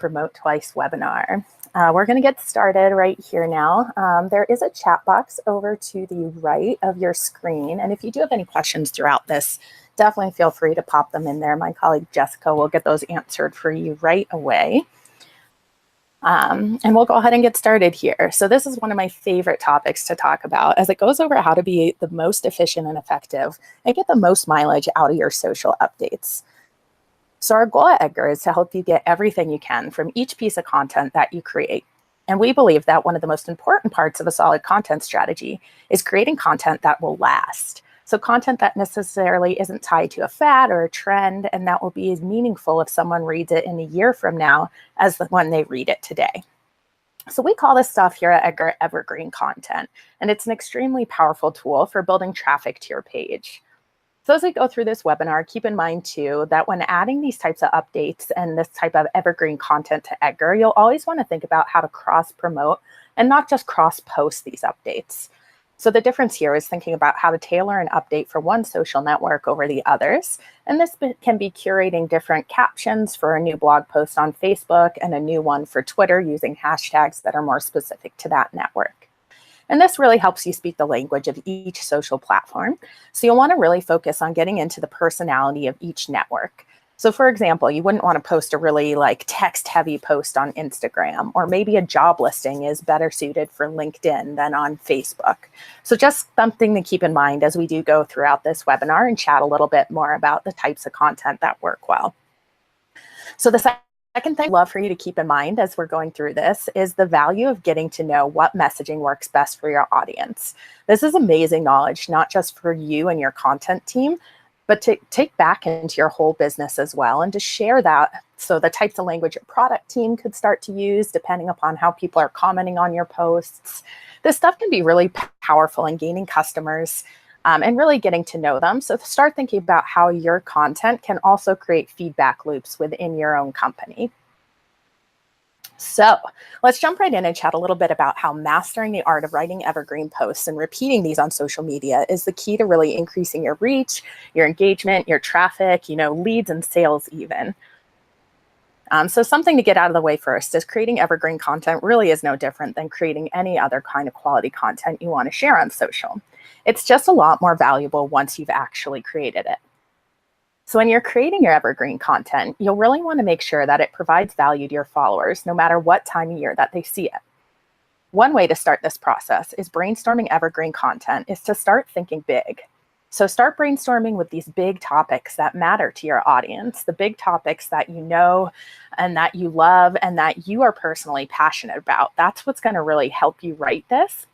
Promote Twice webinar. We're going to get started right here now. There is a chat box over to the right of your screen. And if you do have any questions throughout this, definitely feel free to pop them in there. My colleague Jessica will get those answered for you right away. And we'll go ahead and get started here. So this is one of my favorite topics to talk about, as it goes over how to be the most efficient and effective and get the most mileage out of your social updates. So our goal at Edgar is to help you get everything you can from each piece of content that you create. And we believe that one of the most important parts of a solid content strategy is creating content that will last. So content that necessarily isn't tied to a fad or a trend, and that will be as meaningful if someone reads it in a year from now as when they read it today. So we call this stuff here at Edgar Evergreen content, and it's an extremely powerful tool for building traffic to your page. So as we go through this webinar, keep in mind too that when adding these types of updates and this type of evergreen content to Edgar, you'll always want to think about how to cross-promote and not just cross-post these updates. So the difference here is thinking about how to tailor an update for one social network over the others. And this can be curating different captions for a new blog post on Facebook and a new one for Twitter using hashtags that are more specific to that network. And this really helps you speak the language of each social platform. So you'll want to really focus on getting into the personality of each network. So for example, you wouldn't want to post a really text-heavy post on Instagram, or maybe a job listing is better suited for LinkedIn than on Facebook. So just something to keep in mind as we do go throughout this webinar and chat a little bit more about the types of content that work well. So the second thing I'd love for you to keep in mind as we're going through this is the value of getting to know what messaging works best for your audience. This is amazing knowledge, not just for you and your content team, but to take back into your whole business as well and to share that. So the types of language your product team could start to use depending upon how people are commenting on your posts. This stuff can be really powerful in gaining customers and really getting to know them. So start thinking about how your content can also create feedback loops within your own company. So let's jump right in and chat a little bit about how mastering the art of writing evergreen posts and repeating these on social media is the key to really increasing your reach, your engagement, your traffic, leads and sales even. So something to get out of the way first is creating evergreen content really is no different than creating any other kind of quality content you want to share on social. It's just a lot more valuable once you've actually created it. So when you're creating your evergreen content, you'll really want to make sure that it provides value to your followers, no matter what time of year that they see it. One way to start this process is brainstorming evergreen content is to start thinking big. So start brainstorming with these big topics that matter to your audience, the big topics that you know and that you love and that you are personally passionate about. That's what's going to really help you write this.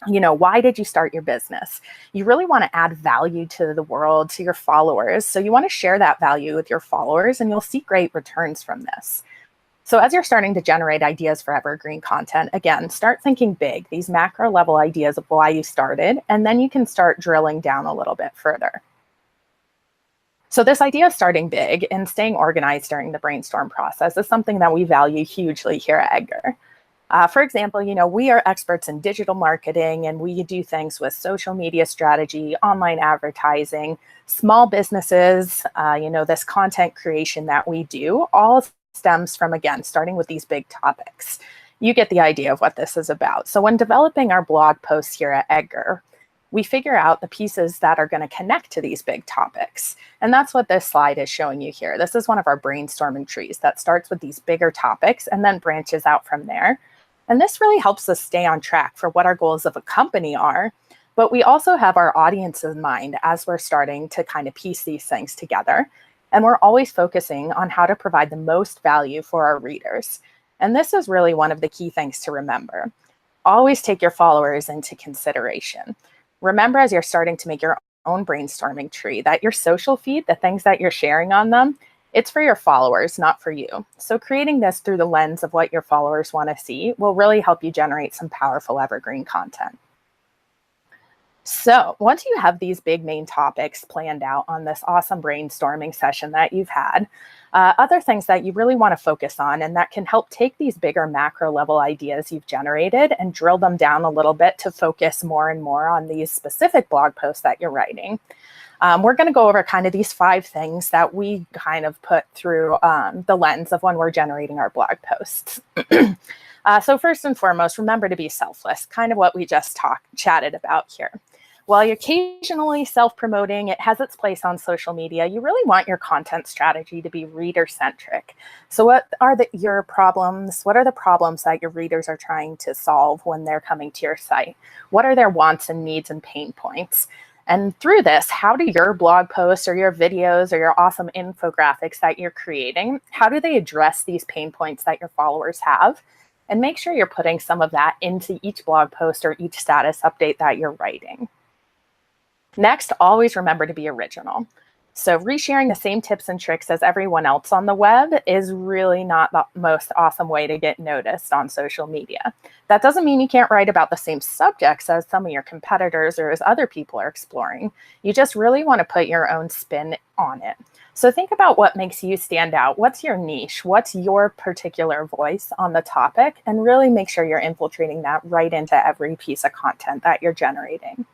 Why did you start your business? You really want to add value to the world, to your followers. So you want to share that value with your followers, and you'll see great returns from this. So as you're starting to generate ideas for evergreen content, again, start thinking big, these macro level ideas of why you started, and then you can start drilling down a little bit further. So this idea of starting big and staying organized during the brainstorm process is something that we value hugely here at Edgar. For example, we are experts in digital marketing, and we do things with social media strategy, online advertising, small businesses, this content creation that we do all stems from, again, starting with these big topics. You get the idea of what this is about. So when developing our blog posts here at Edgar, we figure out the pieces that are going to connect to these big topics. And that's what this slide is showing you here. This is one of our brainstorming trees that starts with these bigger topics and then branches out from there. And this really helps us stay on track for what our goals of a company are, but we also have our audience in mind as we're starting to kind of piece these things together. And we're always focusing on how to provide the most value for our readers. And this is really one of the key things to remember. Always take your followers into consideration. Remember, as you're starting to make your own brainstorming tree, that your social feed, the things that you're sharing on them, it's for your followers, not for you. So creating this through the lens of what your followers want to see will really help you generate some powerful evergreen content. So once you have these big main topics planned out on this awesome brainstorming session that you've had, other things that you really want to focus on and that can help take these bigger macro level ideas you've generated and drill them down a little bit to focus more and more on these specific blog posts that you're writing. We're going to go over kind of these 5 things that we kind of put through the lens of when we're generating our blog posts. So first and foremost, remember to be selfless, kind of what we just chatted about here. While you're occasionally self-promoting, it has its place on social media. You really want your content strategy to be reader-centric. So what are your problems? What are the problems that your readers are trying to solve when they're coming to your site? What are their wants and needs and pain points? And through this, how do your blog posts or your videos or your awesome infographics that you're creating, how do they address these pain points that your followers have? And make sure you're putting some of that into each blog post or each status update that you're writing. Next, always remember to be original. So resharing the same tips and tricks as everyone else on the web is really not the most awesome way to get noticed on social media. That doesn't mean you can't write about the same subjects as some of your competitors or as other people are exploring. You just really want to put your own spin on it. So think about what makes you stand out. What's your niche? What's your particular voice on the topic? And really make sure you're infiltrating that right into every piece of content that you're generating.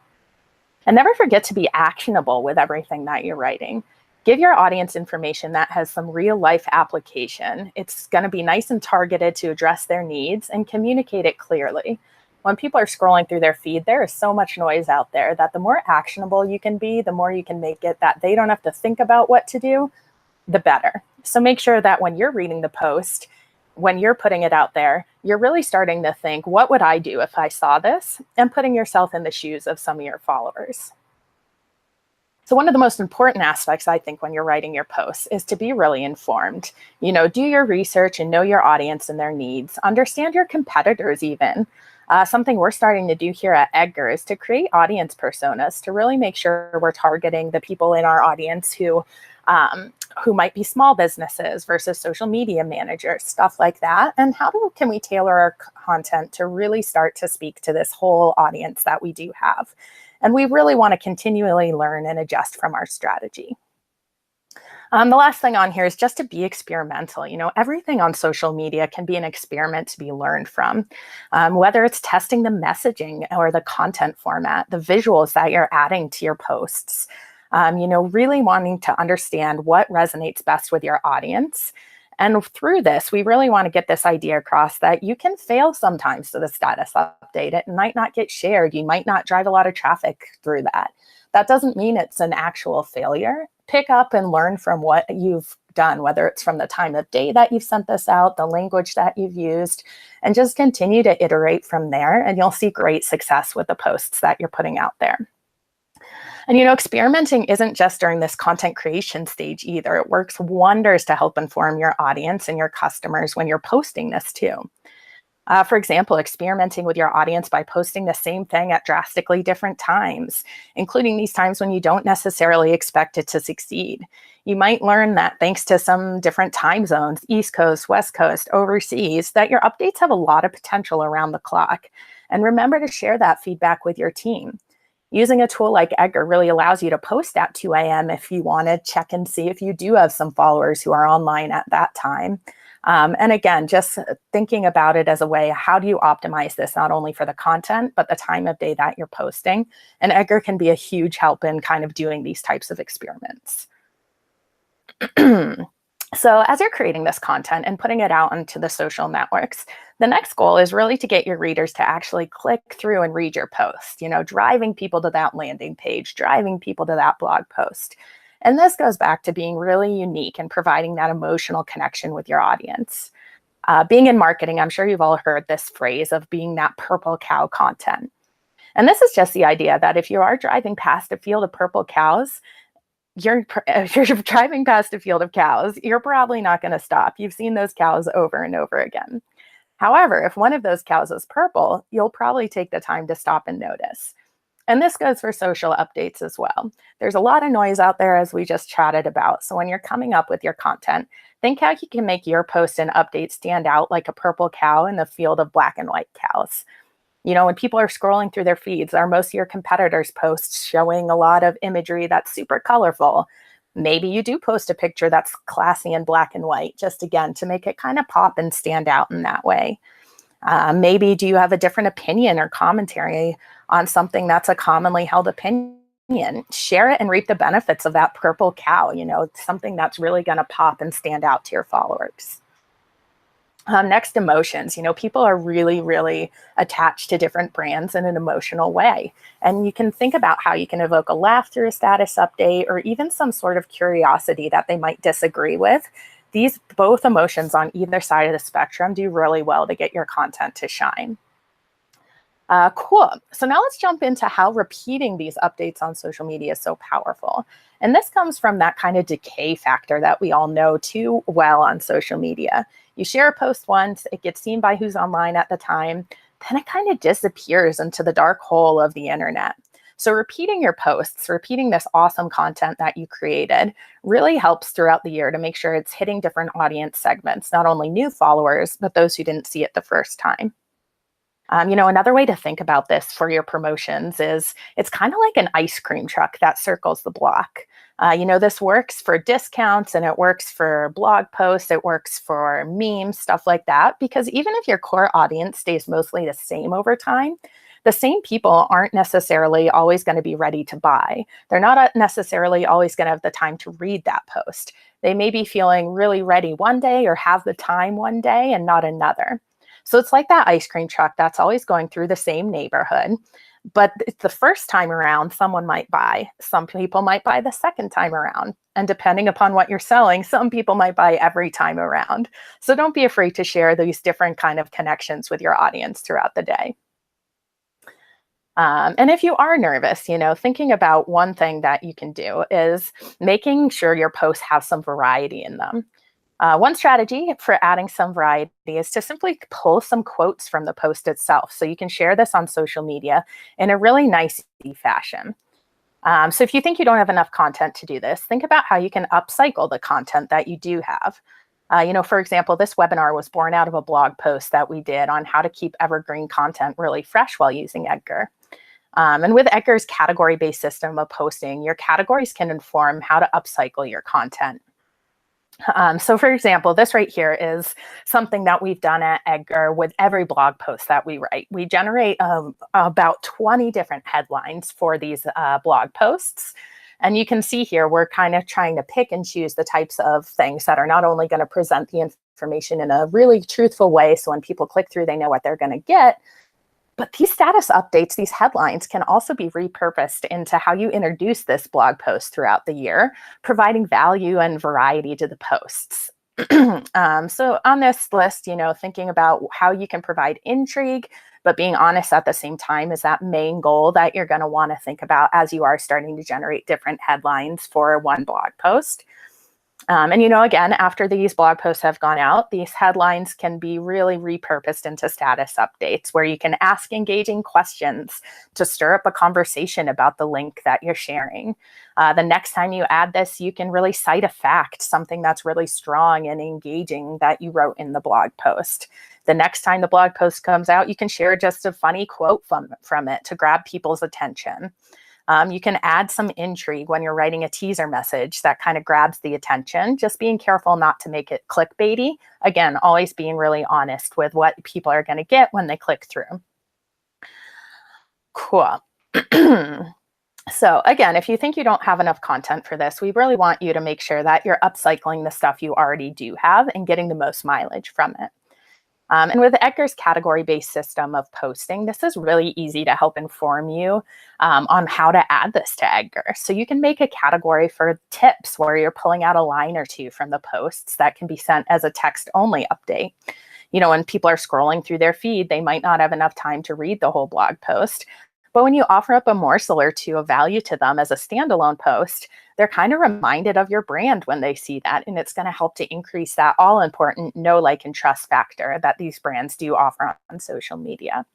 And never forget to be actionable with everything that you're writing. Give your audience information that has some real life application. It's going to be nice and targeted to address their needs and communicate it clearly. When people are scrolling through their feed, there is so much noise out there that the more actionable you can be, the more you can make it that they don't have to think about what to do, the better. So make sure that when you're reading the post, when you're putting it out there, you're really starting to think, what would I do if I saw this? And putting yourself in the shoes of some of your followers. So one of the most important aspects, I think, when you're writing your posts is to be really informed. Do your research and know your audience and their needs. Understand your competitors even. Something we're starting to do here at Edgar is to create audience personas to really make sure we're targeting the people in our audience who might be small businesses versus social media managers, stuff like that. And how can we tailor our content to really start to speak to this whole audience that we do have? And we really want to continually learn and adjust from our strategy. The last thing on here is just to be experimental. Everything on social media can be an experiment to be learned from, whether it's testing the messaging or the content format, the visuals that you're adding to your posts. Really wanting to understand what resonates best with your audience. And through this, we really want to get this idea across that you can fail sometimes to the status update. It might not get shared. You might not drive a lot of traffic through that. That doesn't mean it's an actual failure. Pick up and learn from what you've done, whether it's from the time of day that you've sent this out, the language that you've used, and just continue to iterate from there. And you'll see great success with the posts that you're putting out there. And, experimenting isn't just during this content creation stage either. It works wonders to help inform your audience and your customers when you're posting this too. For example, experimenting with your audience by posting the same thing at drastically different times, including these times when you don't necessarily expect it to succeed. You might learn that thanks to some different time zones, East Coast, West Coast, overseas, that your updates have a lot of potential around the clock. And remember to share that feedback with your team. Using a tool like Edgar really allows you to post at 2 a.m. if you want to check and see if you do have some followers who are online at that time. And again, just thinking about it as a way, how do you optimize this not only for the content, but the time of day that you're posting? And Edgar can be a huge help in kind of doing these types of experiments. So as you're creating this content and putting it out into the social networks, the next goal is really to get your readers to actually click through and read your post, driving people to that landing page, driving people to that blog post. And this goes back to being really unique and providing that emotional connection with your audience. Being in marketing, I'm sure you've all heard this phrase of being that purple cow content. And this is just the idea that if you are driving past a field of purple cows, if you're driving past a field of cows, you're probably not going to stop. You've seen those cows over and over again. However, if one of those cows is purple, you'll probably take the time to stop and notice. And this goes for social updates as well. There's a lot of noise out there, as we just chatted about. So when you're coming up with your content, think how you can make your post and update stand out like a purple cow in the field of black and white cows. When people are scrolling through their feeds, are most of your competitors' posts showing a lot of imagery that's super colorful? Maybe you do post a picture that's classy in black and white, just again, to make it kind of pop and stand out in that way. Maybe do you have a different opinion or commentary on something that's a commonly held opinion share it and reap the benefits of that purple cow, something that's really going to pop and stand out to your followers. Next, emotions. People are really, really attached to different brands in an emotional way. And you can think about how you can evoke a laugh through a status update or even some sort of curiosity that they might disagree with. These both emotions on either side of the spectrum do really well to get your content to shine. Cool. So now let's jump into how repeating these updates on social media is so powerful. And this comes from that kind of decay factor that we all know too well on social media. You share a post once, it gets seen by who's online at the time, then it kind of disappears into the dark hole of the internet. So repeating your posts, repeating this awesome content that you created really helps throughout the year to make sure it's hitting different audience segments, not only new followers, but those who didn't see it the first time. Another way to think about this for your promotions is it's kind of like an ice cream truck that circles the block. This works for discounts and it works for blog posts, it works for memes, stuff like that, because even if your core audience stays mostly the same over time, the same people aren't necessarily always going to be ready to buy. They're not necessarily always going to have the time to read that post. They may be feeling really ready one day or have the time one day and not another. So it's like that ice cream truck that's always going through the same neighborhood. But the first time around, someone might buy. Some people might buy the second time around. And depending upon what you're selling, some people might buy every time around. So don't be afraid to share these different kind of connections with your audience throughout the day. And if you are nervous, thinking about one thing that you can do is making sure your posts have some variety in them. One strategy for adding some variety is to simply pull some quotes from the post itself. So you can share this on social media in a really nice fashion. So if you think you don't have enough content to do this, think about how you can upcycle the content that you do have. For example, this webinar was born out of a blog post that we did on how to keep evergreen content really fresh while using Edgar. And with Edgar's category-based system of posting, your categories can inform how to upcycle your content. So for example, this right here is something that we've done at Edgar with every blog post that we write. We generate about 20 different headlines for these blog posts. And you can see here, we're kind of trying to pick and choose the types of things that are not only going to present the information in a really truthful way, so when people click through, they know what they're going to get. But these status updates, these headlines can also be repurposed into how you introduce this blog post throughout the year, providing value and variety to the posts. So on this list, thinking about how you can provide intrigue, but being honest at the same time is that main goal that you're going to want to think about as you are starting to generate different headlines for one blog post. And again, after these blog posts have gone out, these headlines can be really repurposed into status updates where you can ask engaging questions to stir up a conversation about the link that you're sharing. The next time you add this, you can really cite a fact, something that's really strong and engaging that you wrote in the blog post. The next time the blog post comes out, you can share just a funny quote from it to grab people's attention. You can add some intrigue when you're writing a teaser message that kind of grabs the attention, just being careful not to make it clickbaity. Again, always being really honest with what people are going to get when they click through. Cool. So again, if you think you don't have enough content for this, we really want you to make sure that you're upcycling the stuff you already do have and getting the most mileage from it. And with Edgar's category-based system of posting, this is really easy to help inform you on how to add this to Edgar. So you can make a category for tips where you're pulling out a line or two from the posts that can be sent as a text-only update. When people are scrolling through their feed, they might not have enough time to read the whole blog post. But when you offer up a morsel or two of value to them as a standalone post, they're kind of reminded of your brand when they see that, and it's going to help to increase that all-important know, like, and trust factor that these brands do offer on social media.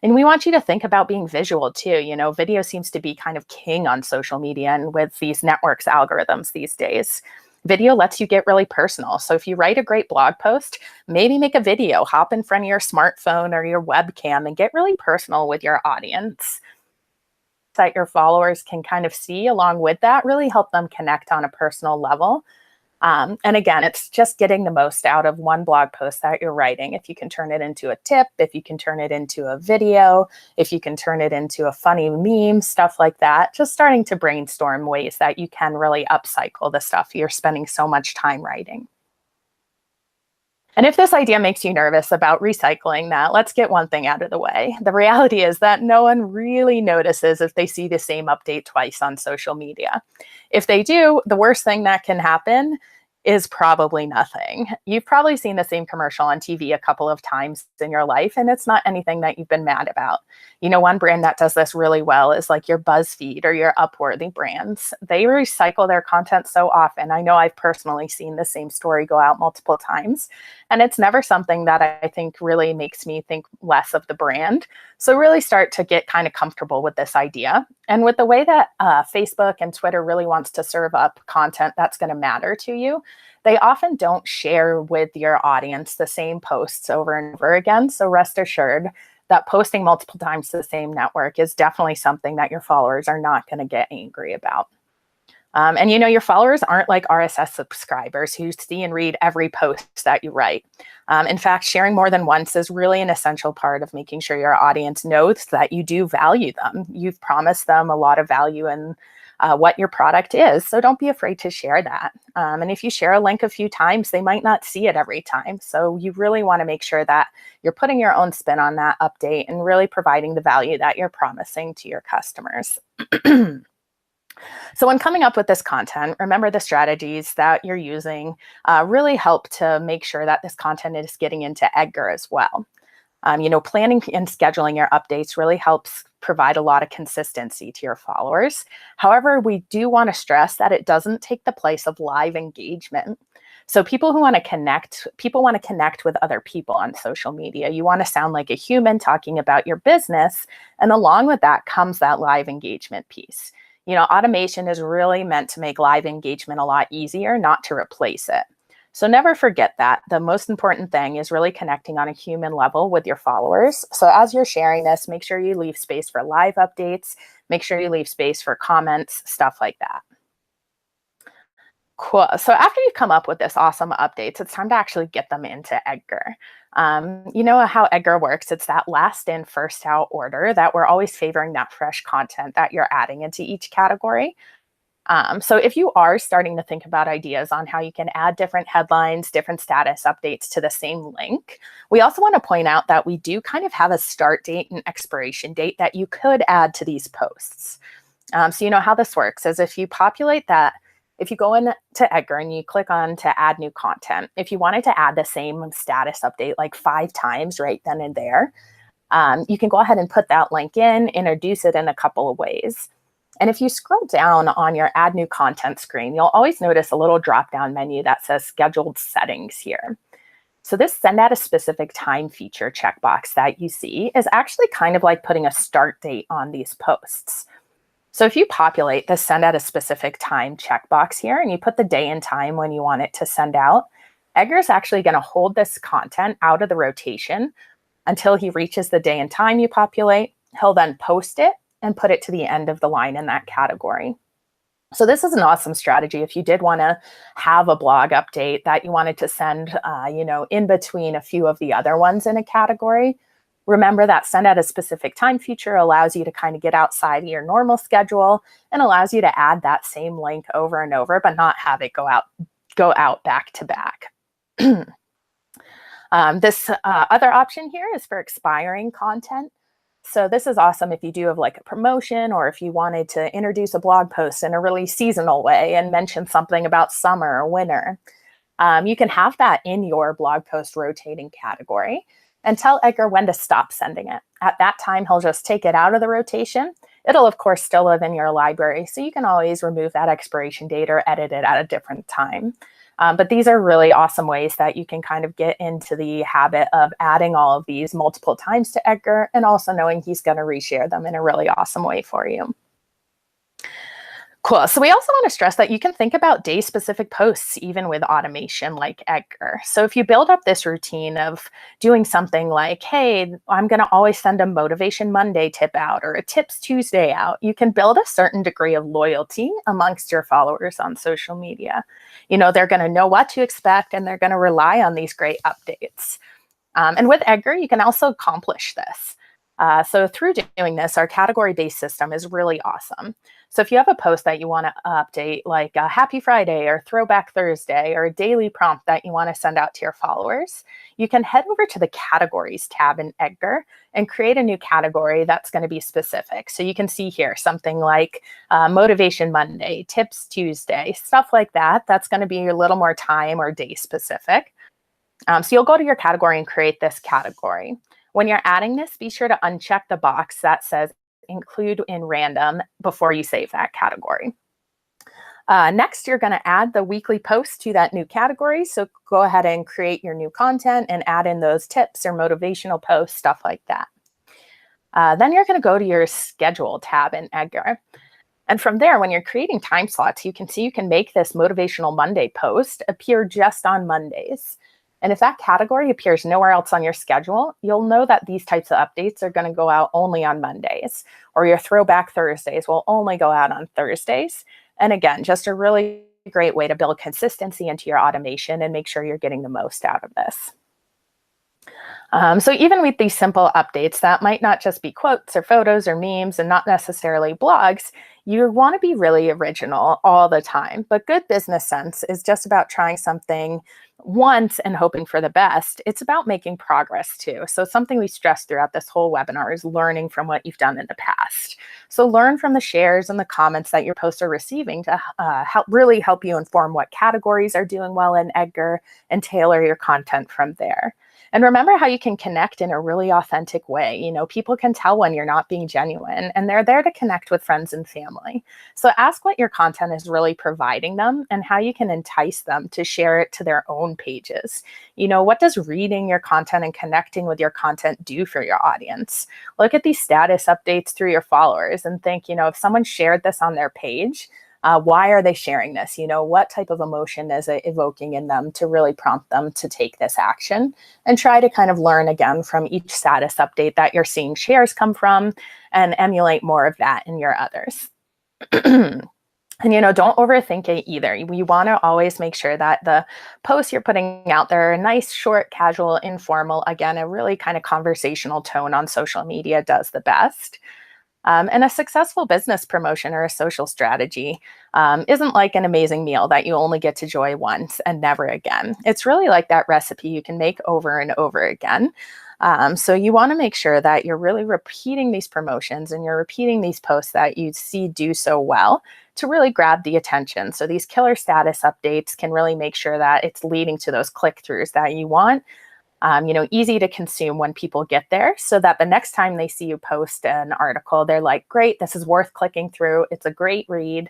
And we want you to think about being visual too. Video seems to be kind of king on social media and with these networks algorithms these days. Video lets you get really personal. So if you write a great blog post, maybe make a video, hop in front of your smartphone or your webcam and get really personal with your audience that your followers can kind of see along with that, really help them connect on a personal level. And again, it's just getting the most out of one blog post that you're writing. If you can turn it into a tip, if you can turn it into a video, if you can turn it into a funny meme, stuff like that, just starting to brainstorm ways that you can really upcycle the stuff you're spending so much time writing. And if this idea makes you nervous about recycling that, let's get one thing out of the way. The reality is that no one really notices if they see the same update twice on social media. If they do, the worst thing that can happen is probably nothing. You've probably seen the same commercial on TV a couple of times in your life, and it's not anything that you've been mad about. You know, one brand that does this really well is like your BuzzFeed or your Upworthy brands. They recycle their content so often. I know I've personally seen the same story go out multiple times, and it's never something that I think really makes me think less of the brand. So really start to get kind of comfortable with this idea. And with the way that Facebook and Twitter really wants to serve up content that's going to matter to you, they often don't share with your audience the same posts over and over again. So rest assured that posting multiple times to the same network is definitely something that your followers are not going to get angry about. And you know, your followers aren't like RSS subscribers who see and read every post that you write. In fact, sharing more than once is really an essential part of making sure your audience knows that you do value them. You've promised them a lot of value in what your product is. So don't be afraid to share that. And if you share a link a few times, they might not see it every time. So you really want to make sure that you're putting your own spin on that update and really providing the value that you're promising to your customers. So when coming up with this content, remember the strategies that you're using really help to make sure that this content is getting into Edgar as well. You know, planning and scheduling your updates really helps provide a lot of consistency to your followers. However, we do want to stress that it doesn't take the place of live engagement. So people want to connect with other people on social media. You want to sound like a human talking about your business. And along with that comes that live engagement piece. You know, automation is really meant to make live engagement a lot easier, not to replace it. So never forget that. The most important thing is really connecting on a human level with your followers. So as you're sharing this, make sure you leave space for live updates, make sure you leave space for comments, stuff like that. Cool. So after you've come up with this awesome updates, it's time to actually get them into Edgar. You know how Edgar works. It's that last in, first out order that we're always favoring that fresh content that you're adding into each category. So if you are starting to think about ideas on how you can add different headlines, different status updates to the same link, we also want to point out that we do kind of have a start date and expiration date that you could add to these posts. So you know how this works is if you populate that, if you go into Edgar and you click on to add new content, if you wanted to add the same status update like 5 times right then and there, you can go ahead and put that link in, introduce it in a couple of ways. And if you scroll down on your add new content screen, you'll always notice a little drop-down menu that says scheduled settings here. So this send at a specific time feature checkbox that you see is actually kind of like putting a start date on these posts. So if you populate the send at a specific time checkbox here and you put the day and time when you want it to send out, Edgar is actually going to hold this content out of the rotation until he reaches the day and time you populate. He'll then post it and put it to the end of the line in that category. So this is an awesome strategy if you did want to have a blog update that you wanted to send, you know, in between a few of the other ones in a category. Remember that send at a specific time feature allows you to kind of get outside of your normal schedule and allows you to add that same link over and over, but not have it go out back to back. This other option here is for expiring content. So this is awesome if you do have like a promotion or if you wanted to introduce a blog post in a really seasonal way and mention something about summer or winter. You can have that in your blog post rotating category and tell Edgar when to stop sending it. At that time, he'll just take it out of the rotation. It'll, of course, still live in your library, so you can always remove that expiration date or edit it at a different time. But these are really awesome ways that you can kind of get into the habit of adding all of these multiple times to Edgar and also knowing he's going to reshare them in a really awesome way for you. Cool. So we also want to stress that you can think about day specific posts, even with automation like Edgar. So if you build up this routine of doing something like, hey, I'm going to always send a Motivation Monday tip out or a Tips Tuesday out, you can build a certain degree of loyalty amongst your followers on social media. They're going to know what to expect and they're going to rely on these great updates. And with Edgar, you can also accomplish this. So through doing this, our category-based system is really awesome. So if you have a post that you want to update, like a Happy Friday or Throwback Thursday or a daily prompt that you want to send out to your followers, you can head over to the Categories tab in Edgar and create a new category that's going to be specific. So you can see here something like Motivation Monday, Tips Tuesday, stuff like that. That's going to be a little more time or day specific. So you'll go to your category and create this category. When you're adding this, be sure to uncheck the box that says include in random before you save that category. Next, you're going to add the weekly post to that new category. So go ahead and create your new content and add in those tips or motivational posts, stuff like that. Then you're going to go to your schedule tab in Edgar. And from there, when you're creating time slots, you can see you can make this Motivational Monday post appear just on Mondays. And if that category appears nowhere else on your schedule, you'll know that these types of updates are going to go out only on Mondays, or your Throwback Thursdays will only go out on Thursdays. And again, just a really great way to build consistency into your automation and make sure you're getting the most out of this. So even with these simple updates that might not just be quotes or photos or memes and not necessarily blogs, you want to be really original all the time. But good business sense is just about trying something once and hoping for the best. It's about making progress too. So something we stress throughout this whole webinar is learning from what you've done in the past. So learn from the shares and the comments that your posts are receiving to really help you inform what categories are doing well in Edgar and tailor your content from there. And remember how you can connect in a really authentic way. People can tell when you're not being genuine, and they're there to connect with friends and family. So ask what your content is really providing them and how you can entice them to share it to their own pages. What does reading your content and connecting with your content do for your audience? Look at these status updates through your followers and think, if someone shared this on their page, why are they sharing this? What type of emotion is it evoking in them to really prompt them to take this action? And try to kind of learn again from each status update that you're seeing shares come from and emulate more of that in your others. And, don't overthink it either. You want to always make sure that the posts you're putting out there are nice, short, casual, informal. Again, a really kind of conversational tone on social media does the best. And a successful business promotion or a social strategy isn't like an amazing meal that you only get to enjoy once and never again. It's really like that recipe you can make over and over again. So you want to make sure that you're really repeating these promotions and you're repeating these posts that you see do so well to really grab the attention. So these killer status updates can really make sure that it's leading to those click-throughs that you want. Easy to consume when people get there so that the next time they see you post an article, they're like, great, this is worth clicking through. It's a great read.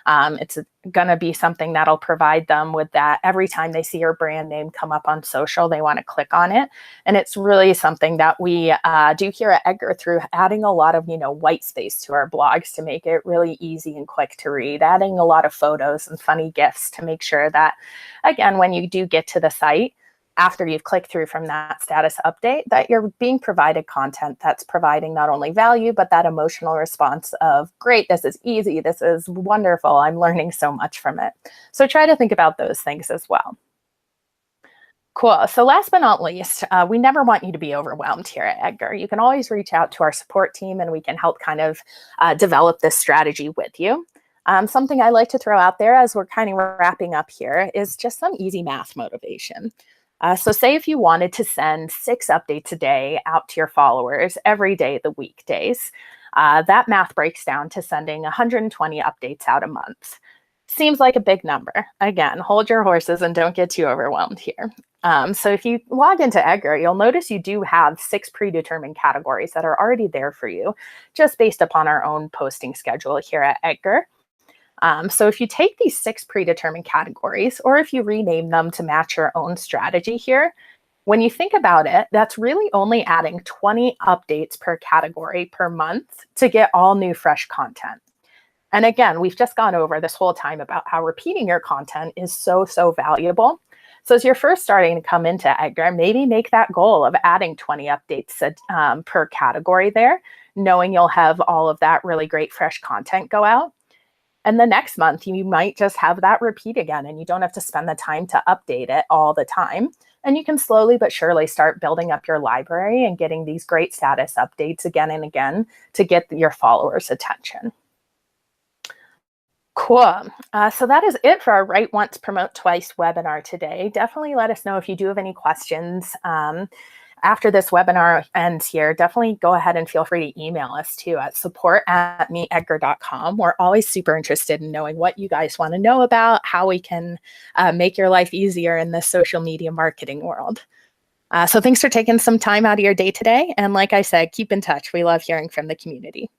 It's going to be something that'll provide them with that. Every time they see your brand name come up on social, they want to click on it. And it's really something that we do here at Edgar through adding a lot of, white space to our blogs to make it really easy and quick to read, adding a lot of photos and funny GIFs to make sure that, again, when you do get to the site, after you've clicked through from that status update, that you're being provided content that's providing not only value, but that emotional response of, great, this is easy, this is wonderful, I'm learning so much from it. So try to think about those things as well. Cool. So last but not least, we never want you to be overwhelmed here at Edgar. You can always reach out to our support team and we can help kind of develop this strategy with you. Something I like to throw out there as we're kind of wrapping up here is just some easy math motivation. So say if you wanted to send 6 updates a day out to your followers every day, the weekdays, that math breaks down to sending 120 updates out a month. Seems like a big number. Again, hold your horses and don't get too overwhelmed here. So if you log into Edgar, you'll notice you do have 6 predetermined categories that are already there for you, just based upon our own posting schedule here at Edgar. So if you take these 6 predetermined categories, or if you rename them to match your own strategy here, when you think about it, that's really only adding 20 updates per category per month to get all new fresh content. And again, we've just gone over this whole time about how repeating your content is so, so valuable. So as you're first starting to come into Edgar, maybe make that goal of adding 20 updates per category there, knowing you'll have all of that really great fresh content go out. And the next month, you might just have that repeat again, and you don't have to spend the time to update it all the time. And you can slowly but surely start building up your library and getting these great status updates again and again to get your followers' attention. Cool. So that is it for our Write Once, Promote Twice webinar today. Definitely let us know if you do have any questions. After this webinar ends here, definitely go ahead and feel free to email us too at support@meetedgar.com. We're always super interested in knowing what you guys want to know about, how we can make your life easier in the social media marketing world. So thanks for taking some time out of your day today. And like I said, keep in touch. We love hearing from the community.